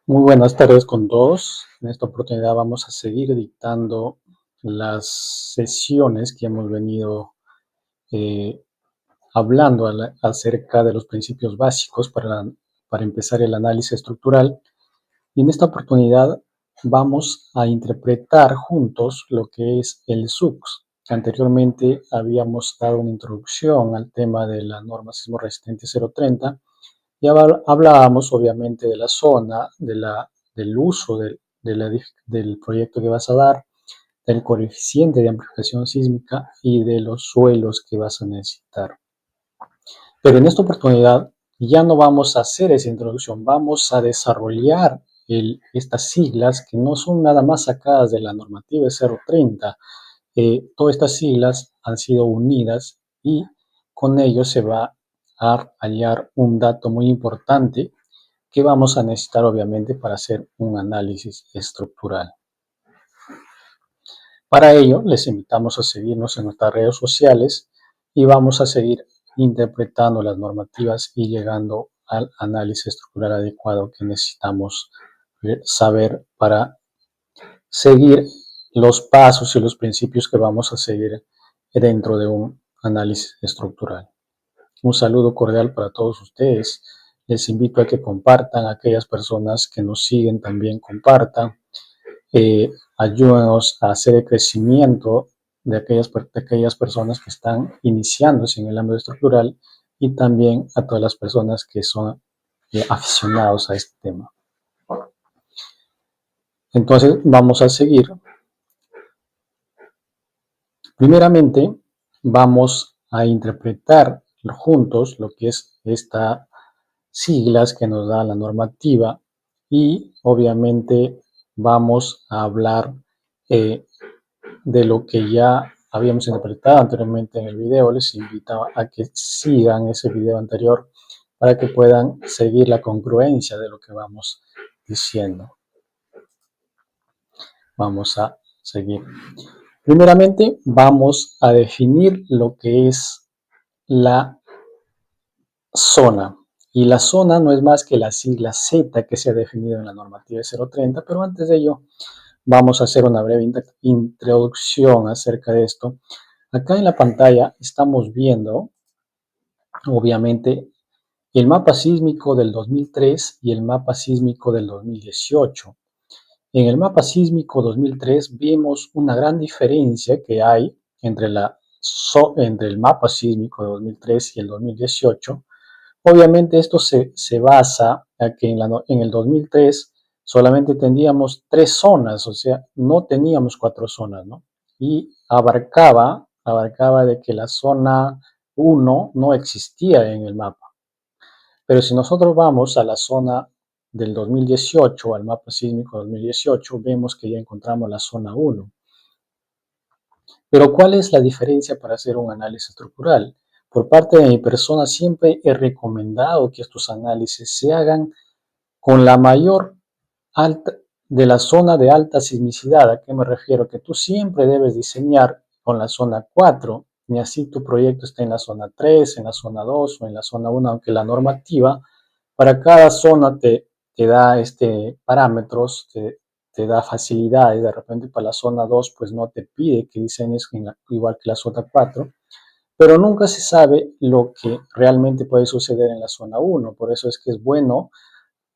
Muy buenas tardes con todos. En esta oportunidad vamos a seguir dictando las sesiones que hemos venido eh, hablando acerca de los principios básicos para empezar el análisis estructural. Y en esta oportunidad vamos a interpretar juntos lo que es el SUX. Anteriormente habíamos dado una introducción al tema de la norma sismo resistente 030. Ya hablábamos obviamente de la zona, del uso del proyecto que vas a dar, del coeficiente de amplificación sísmica y de los suelos que vas a necesitar. Pero en esta oportunidad ya no vamos a hacer esa introducción, vamos a desarrollar estas siglas que no son nada más sacadas de la normativa 030. Todas estas siglas han sido unidas y con ello se va a hallar un dato muy importante que vamos a necesitar obviamente para hacer un análisis estructural. Para ello, les invitamos a seguirnos en nuestras redes sociales y vamos a seguir interpretando las normativas y llegando al análisis estructural adecuado que necesitamos saber para seguir los pasos y los principios que vamos a seguir dentro de un análisis estructural. Un saludo cordial para todos ustedes. Les invito a que compartan, a aquellas personas que nos siguen también compartan. Ayúdanos a hacer el crecimiento de aquellas personas que están iniciándose en el ámbito estructural y también a todas las personas que son aficionados a este tema. Entonces vamos a seguir. Primeramente vamos a interpretar juntos lo que es estas siglas que nos da la normativa y obviamente vamos a hablar de lo que ya habíamos interpretado anteriormente en el video. Les invito a que sigan ese video anterior para que puedan seguir la congruencia de lo que vamos diciendo. Vamos a seguir. Primeramente, vamos a definir lo que es la zona. Y la zona no es más que la sigla Z que se ha definido en la normativa 030, pero antes de ello vamos a hacer una breve introducción acerca de esto. Acá en la pantalla estamos viendo, obviamente, el mapa sísmico del 2003 y el mapa sísmico del 2018. En el mapa sísmico 2003 vemos una gran diferencia que hay entre el mapa sísmico de 2003 y el 2018. Obviamente esto se basa en que en el 2003 solamente teníamos 3 zonas, o sea, no teníamos 4 zonas, ¿no? Y abarcaba de que la zona 1 no existía en el mapa. Pero si nosotros vamos a la zona del 2018, al mapa sísmico 2018, vemos que ya encontramos la zona 1. Pero ¿cuál es la diferencia para hacer un análisis estructural? Por parte de mi persona siempre he recomendado que estos análisis se hagan con la mayor alta de la zona de alta sismicidad. ¿A qué me refiero? Que tú siempre debes diseñar con la zona 4, ni así tu proyecto esté en la zona 3, en la zona 2 o en la zona 1, aunque la normativa para cada zona te da parámetros, te da facilidades. De repente para la zona 2 pues no te pide que diseñes igual que la zona 4, pero nunca se sabe lo que realmente puede suceder en la zona 1. Por eso es que es bueno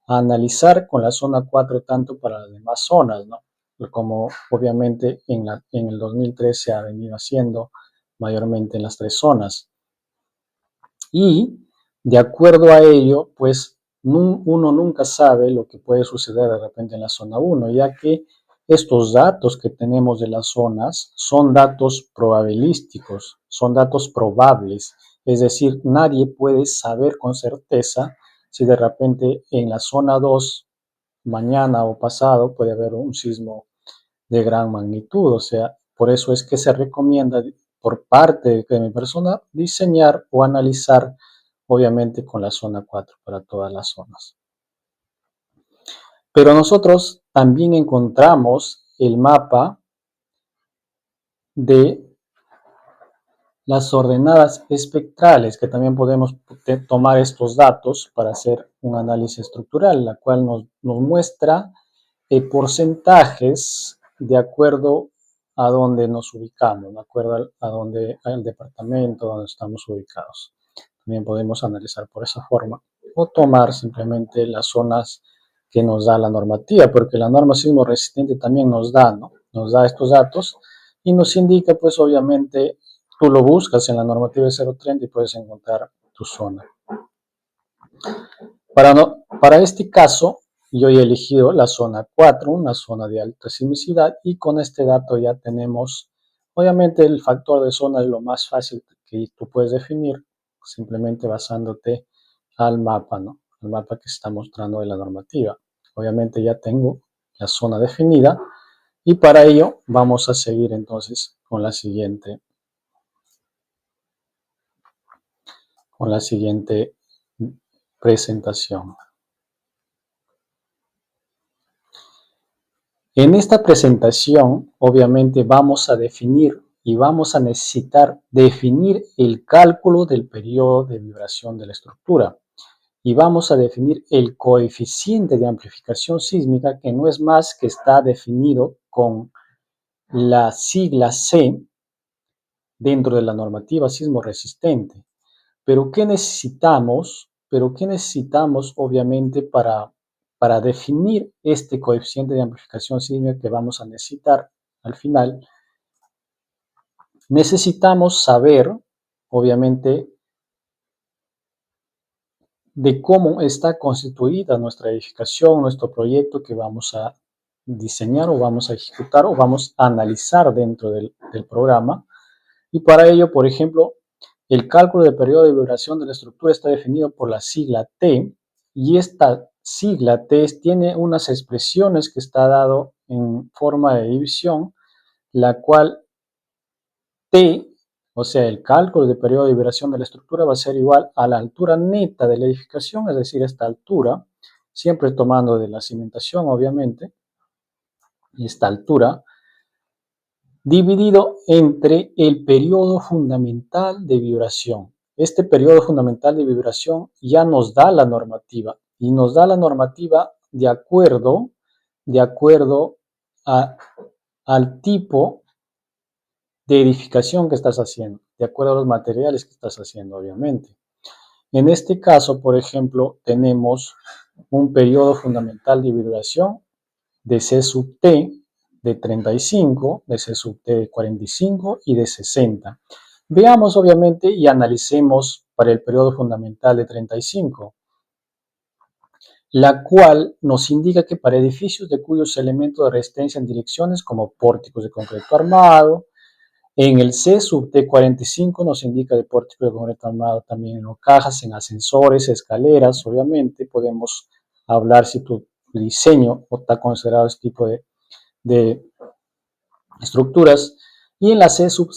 analizar con la zona 4 tanto para las demás zonas, ¿no? Como obviamente en el 2003 se ha venido haciendo mayormente en las 3 zonas. Y de acuerdo a ello, pues uno nunca sabe lo que puede suceder de repente en la zona 1, ya que estos datos que tenemos de las zonas son datos probabilísticos, son datos probables. Es decir, nadie puede saber con certeza si de repente en la zona 2 mañana o pasado puede haber un sismo de gran magnitud. O sea, por eso es que se recomienda por parte de mi persona diseñar o analizar obviamente con la zona 4 para todas las zonas. Pero nosotros también encontramos el mapa de las ordenadas espectrales, que también podemos tomar estos datos para hacer un análisis estructural, la cual nos muestra porcentajes de acuerdo a donde nos ubicamos, de acuerdo al departamento donde estamos ubicados. También podemos analizar por esa forma o tomar simplemente las zonas que nos da la normativa, porque la norma sismo resistente también nos da, ¿no? Nos da estos datos y nos indica, pues obviamente, tú lo buscas en la normativa 030 y puedes encontrar tu zona. Para este caso, yo he elegido la zona 4, una zona de alta sismicidad, y con este dato ya tenemos, obviamente el factor de zona es lo más fácil que tú puedes definir, simplemente basándote al mapa, ¿no? Al mapa que está mostrando de la normativa. Obviamente ya tengo la zona definida y para ello vamos a seguir entonces con la siguiente presentación. En esta presentación, obviamente, vamos a definir y vamos a necesitar definir el cálculo del periodo de vibración de la estructura. Y vamos a definir el coeficiente de amplificación sísmica, que no es más que está definido con la sigla C dentro de la normativa sismo resistente. Pero ¿qué necesitamos? Obviamente, para definir este coeficiente de amplificación sísmica que vamos a necesitar al final? Necesitamos saber, obviamente, de cómo está constituida nuestra edificación, nuestro proyecto que vamos a diseñar o vamos a ejecutar o vamos a analizar dentro del programa. Y para ello, por ejemplo, el cálculo del periodo de vibración de la estructura está definido por la sigla T, y esta sigla T tiene unas expresiones que está dado en forma de división, la cual T, o sea, el cálculo del periodo de vibración de la estructura va a ser igual a la altura neta de la edificación, es decir, esta altura, siempre tomando de la cimentación, obviamente, esta altura, dividido entre el periodo fundamental de vibración. Este periodo fundamental de vibración ya nos da la normativa, y nos da la normativa de acuerdo al tipo de edificación que estás haciendo, de acuerdo a los materiales que estás haciendo, obviamente. En este caso, por ejemplo, tenemos un periodo fundamental de vibración de C sub T de 35, de C sub T de 45 y de 60. Veamos, obviamente, y analicemos para el periodo fundamental de 35, la cual nos indica que para edificios de cuyos elementos de resistencia en direcciones, como pórticos de concreto armado, en el C sub T45 nos indica de pórticos de concreto armado también en cajas, en ascensores, escaleras, obviamente podemos hablar si tu diseño está considerado este tipo de estructuras. Y en la C sub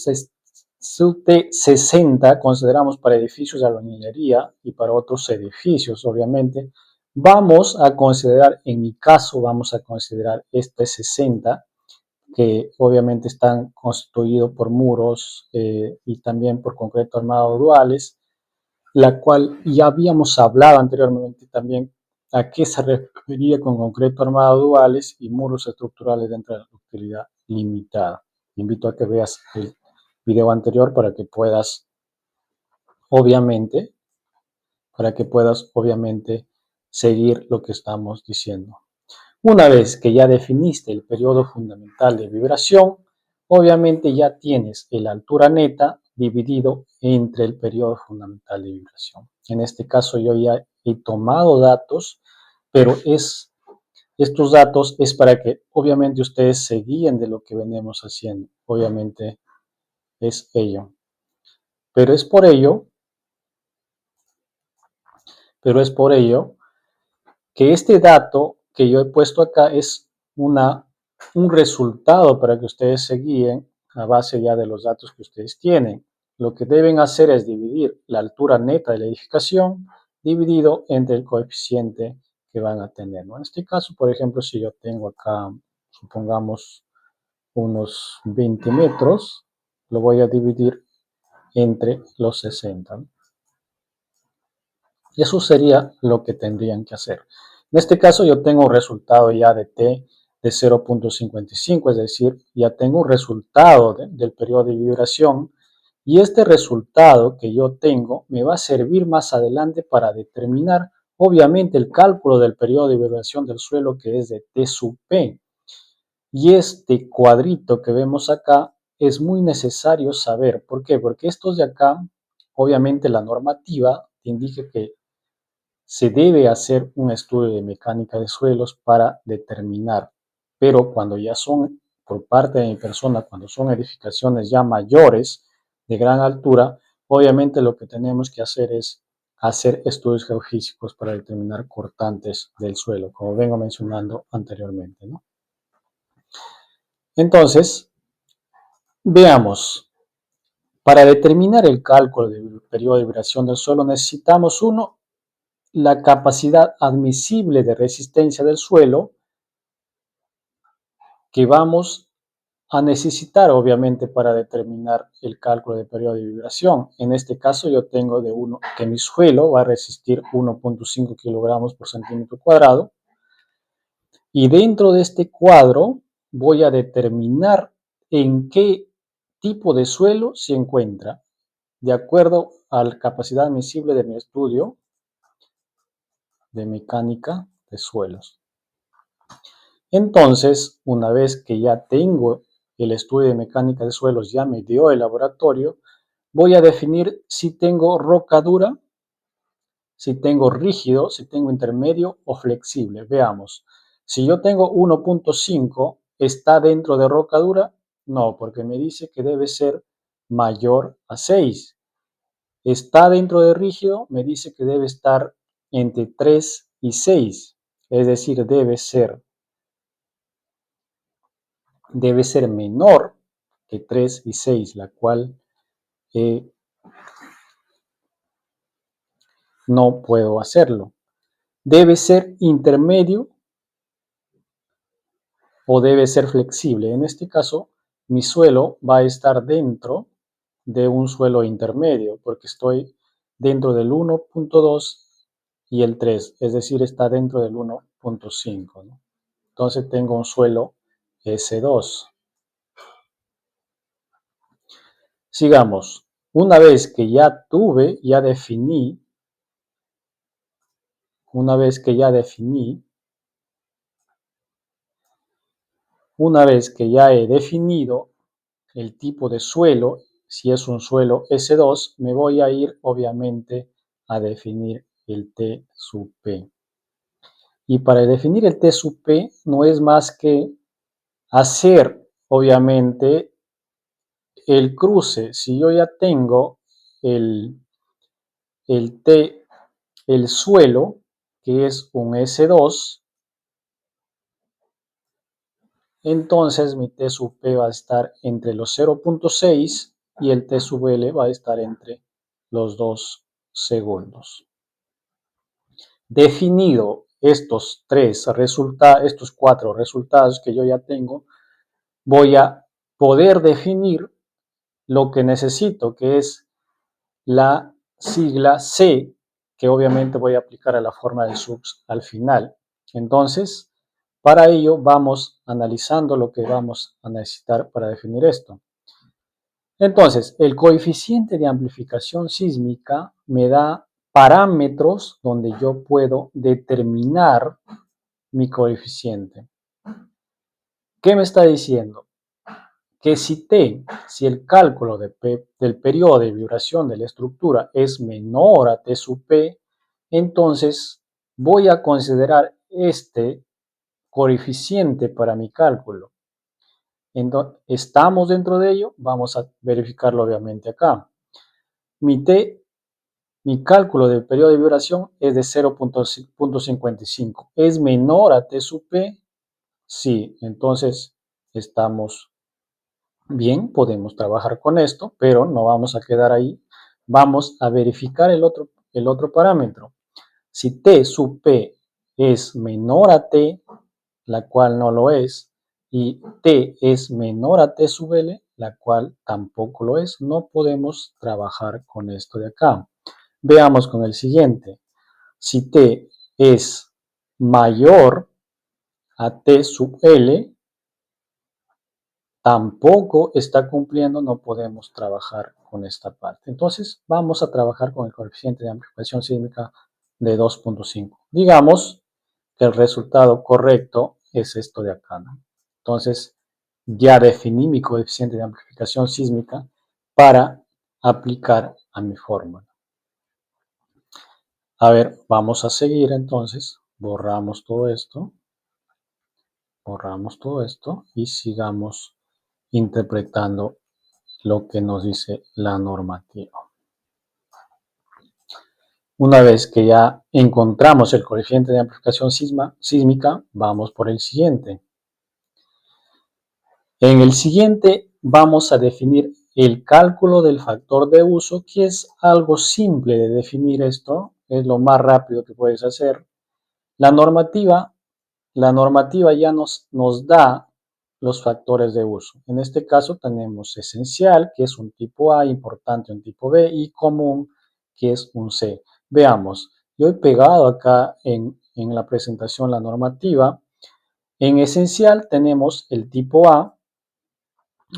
T60 consideramos para edificios de albañilería y para otros edificios, obviamente. Vamos a considerar, en mi caso, vamos a considerar este 60, que obviamente están constituidos por muros y también por concreto armado duales, la cual ya habíamos hablado anteriormente también a qué se refería con concreto armado duales y muros estructurales dentro de la utilidad limitada. Te invito a que veas el video anterior obviamente, para que puedas obviamente seguir lo que estamos diciendo. Una vez que ya definiste el periodo fundamental de vibración, obviamente ya tienes la altura neta dividido entre el periodo fundamental de vibración. En este caso yo ya he tomado datos, pero estos datos es para que obviamente ustedes se guíen de lo que venimos haciendo. Obviamente es ello. Pero es por ello que este dato que yo he puesto acá es un resultado para que ustedes se guíen a base ya de los datos que ustedes tienen. Lo que deben hacer es dividir la altura neta de la edificación dividido entre el coeficiente que van a tener, ¿no? En este caso, por ejemplo, si yo tengo acá, supongamos, unos 20 metros, lo voy a dividir entre los 60. Eso sería lo que tendrían que hacer. En este caso yo tengo un resultado ya de t de 0.55, es decir, ya tengo un resultado del periodo de vibración, y este resultado que yo tengo me va a servir más adelante para determinar obviamente el cálculo del periodo de vibración del suelo, que es de T sub P. Y este cuadrito que vemos acá es muy necesario saber. ¿Por qué? Porque estos de acá, obviamente la normativa te indica que se debe hacer un estudio de mecánica de suelos para determinar, pero cuando ya son, por parte de mi persona, cuando son edificaciones ya mayores, de gran altura, obviamente lo que tenemos que hacer es hacer estudios geofísicos para determinar cortantes del suelo, como vengo mencionando anteriormente, ¿no? Entonces, veamos. Para determinar el cálculo del periodo de vibración del suelo necesitamos, uno, la capacidad admisible de resistencia del suelo que vamos a necesitar, obviamente, para determinar el cálculo del periodo de vibración. En este caso yo tengo que mi suelo va a resistir 1.5 kilogramos por centímetro cuadrado, y dentro de este cuadro voy a determinar en qué tipo de suelo se encuentra, de acuerdo a la capacidad admisible de mi estudio de mecánica de suelos. Entonces, una vez que ya tengo el estudio de mecánica de suelos, ya me dio el laboratorio, voy a definir si tengo roca dura, si tengo rígido, si tengo intermedio o flexible. Veamos. Si yo tengo 1.5, ¿está dentro de roca dura? No, porque me dice que debe ser mayor a 6. ¿Está dentro de rígido? Me dice que debe estar entre 3 y 6. Es decir, debe ser menor que 3 y 6, la cual no puedo hacerlo. Debe ser intermedio o debe ser flexible. En este caso, mi suelo va a estar dentro de un suelo intermedio, porque estoy dentro del 1.2 y el 3, es decir, está dentro del 1.5, ¿no? Entonces tengo un suelo S2. Sigamos. Una vez que ya definí, una vez que ya he definido el tipo de suelo, si es un suelo S2, me voy a ir obviamente a definir el T sub P. Y para definir el T sub P no es más que hacer obviamente el cruce. Si yo ya tengo el T, el suelo, que es un S2, entonces mi T sub P va a estar entre los 0.6 y el T sub L va a estar entre los 2 segundos. Definido estos cuatro resultados que yo ya tengo, voy a poder definir lo que necesito, que es la sigla C, que obviamente voy a aplicar a la forma de subs al final. Entonces, para ello vamos analizando lo que vamos a necesitar para definir esto. Entonces, el coeficiente de amplificación sísmica me da parámetros donde yo puedo determinar mi coeficiente. ¿Qué me está diciendo? Que si el cálculo del periodo de vibración de la estructura es menor a T sub P, entonces voy a considerar este coeficiente para mi cálculo. Entonces, ¿estamos dentro de ello? Vamos a verificarlo obviamente acá. Mi cálculo del periodo de vibración es de 0.55. ¿Es menor a T sub P? Sí, entonces estamos bien, podemos trabajar con esto, pero no vamos a quedar ahí. Vamos a verificar el otro parámetro. Si T sub P es menor a T, la cual no lo es, y T es menor a T sub L, la cual tampoco lo es, no podemos trabajar con esto de acá. Veamos con el siguiente. Si T es mayor a T sub L, tampoco está cumpliendo, no podemos trabajar con esta parte. Entonces, vamos a trabajar con el coeficiente de amplificación sísmica de 2.5. Digamos que el resultado correcto es esto de acá, ¿no? Entonces, ya definí mi coeficiente de amplificación sísmica para aplicar a mi fórmula. A ver, vamos a seguir entonces. Borramos todo esto y sigamos interpretando lo que nos dice la normativa. Una vez que ya encontramos el coeficiente de amplificación sísmica, vamos por el siguiente. En el siguiente vamos a definir el cálculo del factor de uso, que es algo simple de definir esto, es lo más rápido que puedes hacer. La normativa ya nos da los factores de uso. En este caso tenemos esencial, que es un tipo A, importante un tipo B, y común, que es un C. Veamos, yo he pegado acá en la presentación la normativa. En esencial tenemos el tipo A.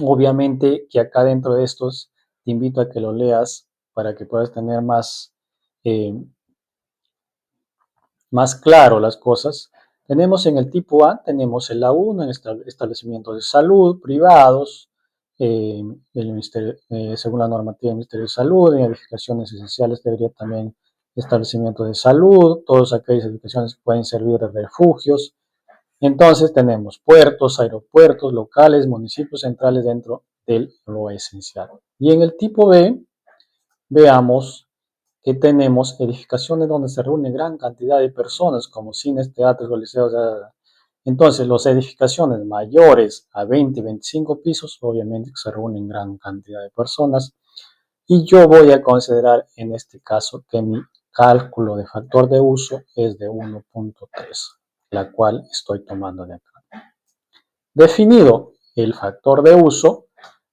Obviamente que acá dentro de estos te invito a que lo leas para que puedas tener más claro las cosas. Tenemos en el tipo A, tenemos el A1 en establecimientos de salud privados, según la normativa del Ministerio de Salud, en edificaciones esenciales debería también establecimientos de salud, todas aquellas edificaciones que pueden servir de refugios. Entonces tenemos puertos, aeropuertos, locales, municipios centrales dentro de lo esencial. Y en el tipo B, veamos que tenemos edificaciones donde se reúne gran cantidad de personas, como cines, teatros, liceos. Entonces, las edificaciones mayores a 20 y 25 pisos, obviamente se reúnen gran cantidad de personas. Y yo voy a considerar en este caso que mi cálculo de factor de uso es de 1.3, la cual estoy tomando de acá. Definido el factor de uso,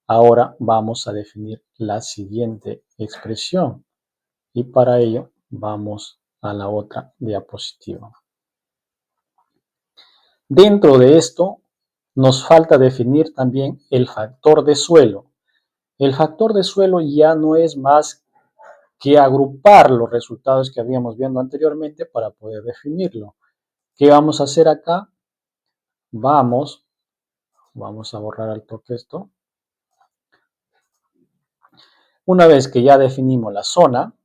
ahora vamos a definir la siguiente expresión. Y para ello vamos a la otra diapositiva. Dentro de esto nos falta definir también el factor de suelo. El factor de suelo ya no es más que agrupar los resultados que habíamos visto anteriormente para poder definirlo. ¿Qué vamos a hacer acá? Vamos a borrar al toque esto. Una vez que ya definimos la zona,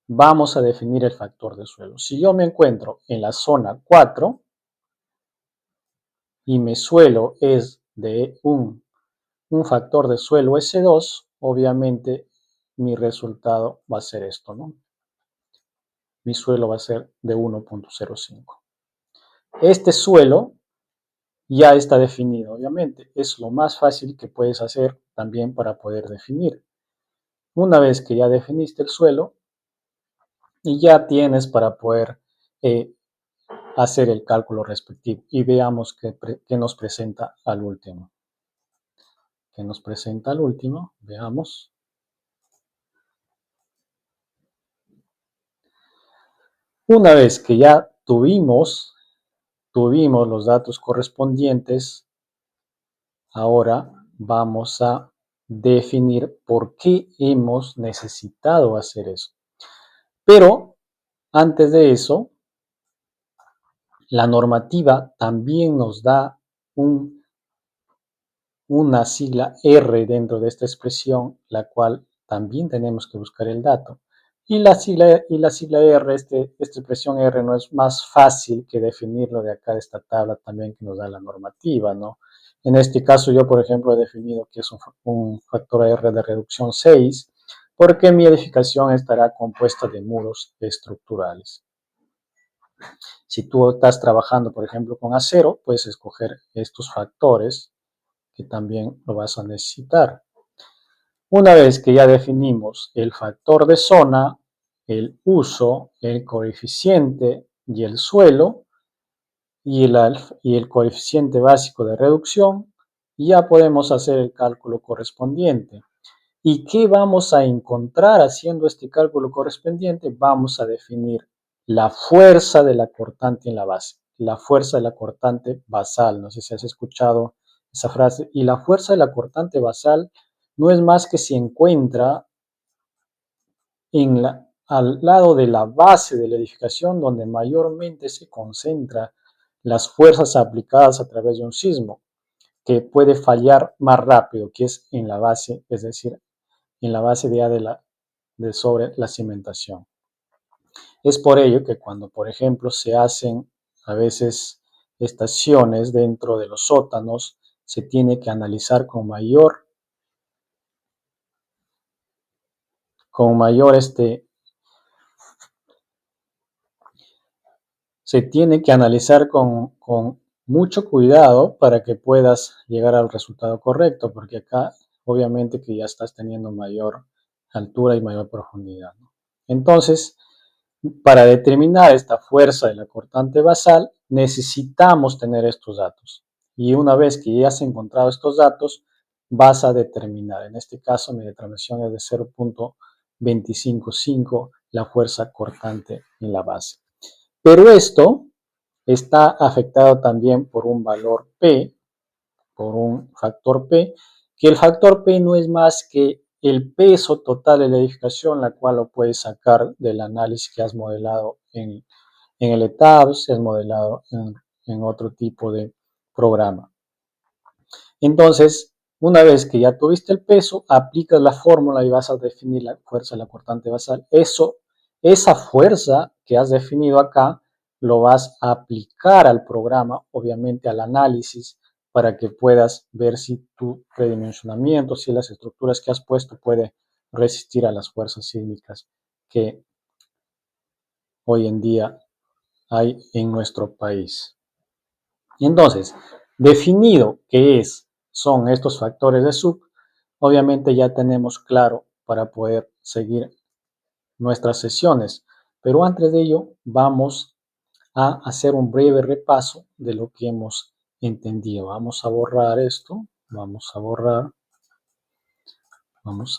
vamos a definir el factor de suelo. Si yo me encuentro en la zona 4 y mi suelo es de un factor de suelo S2, obviamente mi resultado va a ser esto, ¿no? Mi suelo va a ser de 1.05. Este suelo ya está definido, obviamente. Es lo más fácil que puedes hacer también para poder definir. Una vez que ya definiste el suelo, y ya tienes para poder hacer el cálculo respectivo. Y veamos qué nos presenta al último. ¿Qué nos presenta al último? Veamos. Una vez que ya tuvimos los datos correspondientes, ahora vamos a definir por qué hemos necesitado hacer eso. Pero antes de eso, la normativa también nos da una sigla R dentro de esta expresión, la cual también tenemos que buscar el dato. Y la sigla R, esta expresión R no es más fácil que definirlo de acá de esta tabla también que nos da la normativa, ¿no? En este caso yo, por ejemplo, he definido que es un factor R de reducción 6, porque mi edificación estará compuesta de muros estructurales. Si tú estás trabajando, por ejemplo, con acero, puedes escoger estos factores que también lo vas a necesitar. Una vez que ya definimos el factor de zona, el uso, el coeficiente y el suelo, y el coeficiente básico de reducción, ya podemos hacer el cálculo correspondiente. ¿Y qué vamos a encontrar haciendo este cálculo correspondiente? Vamos a definir la fuerza de la cortante en la base, la fuerza de la cortante basal. No sé si has escuchado esa frase. Y la fuerza de la cortante basal no es más que se encuentra al lado de la base de la edificación, donde mayormente se concentran las fuerzas aplicadas a través de un sismo, que puede fallar más rápido, que es en la base, es decir, en la base de sobre la cimentación. Es por ello que cuando, por ejemplo, se hacen a veces estaciones dentro de los sótanos, se tiene que analizar con mayor se tiene que analizar con mucho cuidado para que puedas llegar al resultado correcto, porque acá obviamente que ya estás teniendo mayor altura y mayor profundidad, ¿no? Entonces, para determinar esta fuerza de la cortante basal, necesitamos tener estos datos. Y una vez que ya has encontrado estos datos, vas a determinar, en este caso mi determinación es de 0.255 la fuerza cortante en la base. Pero esto está afectado también por un valor P, por un factor P, que el factor P no es más que el peso total de la edificación, la cual lo puedes sacar del análisis que has modelado en el ETABS, si has modelado en otro tipo de programa. Entonces, una vez que ya tuviste el peso, aplicas la fórmula y vas a definir la fuerza de la cortante basal. Esa fuerza que has definido acá, lo vas a aplicar al programa, obviamente al análisis, para que puedas ver si tu redimensionamiento, si las estructuras que has puesto puede resistir a las fuerzas sísmicas que hoy en día hay en nuestro país. Entonces, definido son estos factores de sub, obviamente ya tenemos claro para poder seguir nuestras sesiones. Pero antes de ello, vamos a hacer un breve repaso de lo que hemos entendido. Vamos a borrar esto, vamos a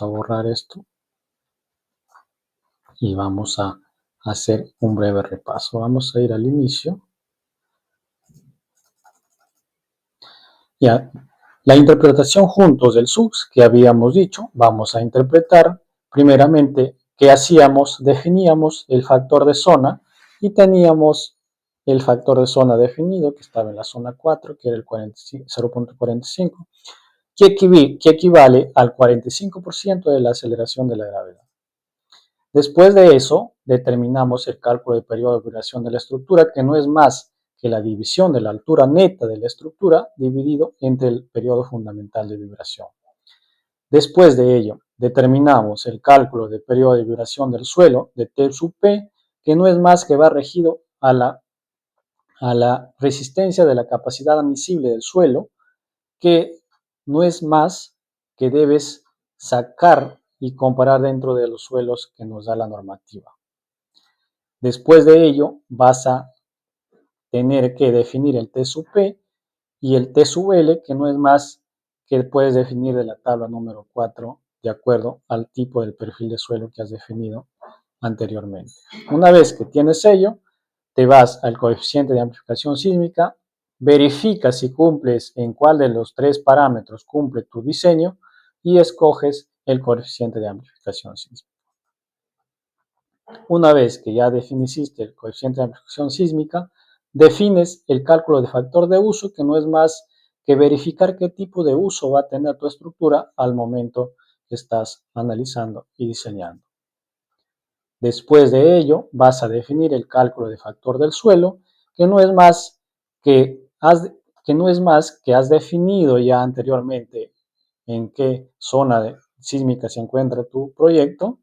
borrar esto y vamos a hacer un breve repaso. Vamos a ir al inicio. Ya, la interpretación juntos del SUX que habíamos dicho, vamos a interpretar primeramente qué hacíamos, definíamos el factor de zona y teníamos el factor de zona definido que estaba en la zona 4, que era el 0.45, que equivale al 45% de la aceleración de la gravedad. Después de eso, determinamos el cálculo del periodo de vibración de la estructura, que no es más que la división de la altura neta de la estructura dividido entre el periodo fundamental de vibración. Después de ello, determinamos el cálculo del periodo de vibración del suelo de T sub P, que no es más que va regido a la resistencia de la capacidad admisible del suelo, que no es más que debes sacar y comparar dentro de los suelos que nos da la normativa. Después de ello, vas a tener que definir el T sub P y el T sub L, que no es más que puedes definir de la tabla número 4 de acuerdo al tipo del perfil de suelo que has definido anteriormente. Una vez que tienes ello, te vas al coeficiente de amplificación sísmica, verificas si cumples en cuál de los tres parámetros cumple tu diseño y escoges el coeficiente de amplificación sísmica. Una vez que ya definiste el coeficiente de amplificación sísmica, defines el cálculo de factor de uso, que no es más que verificar qué tipo de uso va a tener tu estructura al momento que estás analizando y diseñando. Después de ello, vas a definir el cálculo de factor del suelo, que no es más que has definido ya anteriormente en qué zona sísmica se encuentra tu proyecto,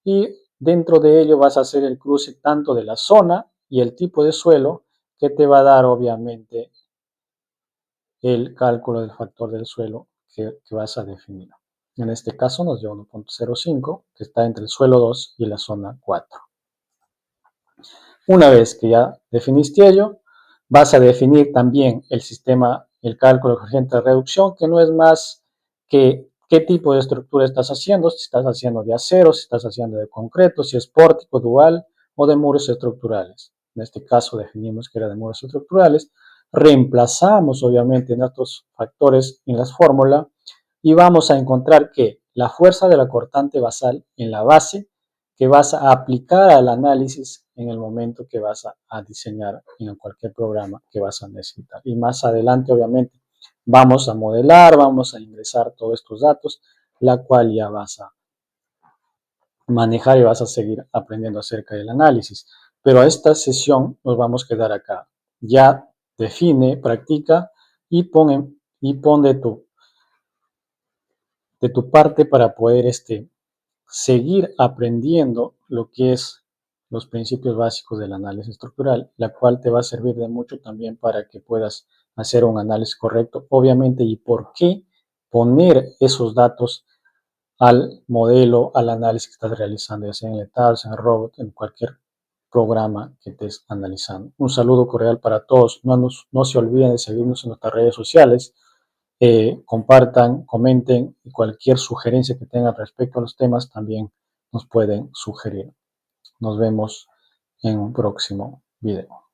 y dentro de ello vas a hacer el cruce tanto de la zona y el tipo de suelo, que te va a dar obviamente el cálculo del factor del suelo que vas a definir. En este caso nos dio 1.05, que está entre el suelo 2 y la zona 4. Una vez que ya definiste ello, Vas a definir también el sistema, el cálculo de coeficiente de reducción, que no es más que qué tipo de estructura estás haciendo, si estás haciendo de acero, si estás haciendo de concreto, si es pórtico, dual o de muros estructurales. En este caso definimos que era de muros estructurales. Reemplazamos obviamente nuestros factores en las fórmulas y vamos a encontrar que la fuerza de la cortante basal en la base que vas a aplicar al análisis en el momento que vas a diseñar en cualquier programa que vas a necesitar. Y más adelante, obviamente, vamos a modelar, vamos a ingresar todos estos datos, la cual ya vas a manejar y vas a seguir aprendiendo acerca del análisis. Pero a esta sesión nos vamos a quedar acá. Ya define, practica y pon de tu parte para poder seguir aprendiendo lo que es los principios básicos del análisis estructural, la cual te va a servir de mucho también para que puedas hacer un análisis correcto, obviamente, y por qué poner esos datos al modelo, al análisis que estás realizando, ya sea en Letals, en Robot, en cualquier programa que estés analizando. Un saludo cordial para todos. No se olviden de seguirnos en nuestras redes sociales. Compartan, comenten y cualquier sugerencia que tengan respecto a los temas también nos pueden sugerir. Nos vemos en un próximo video.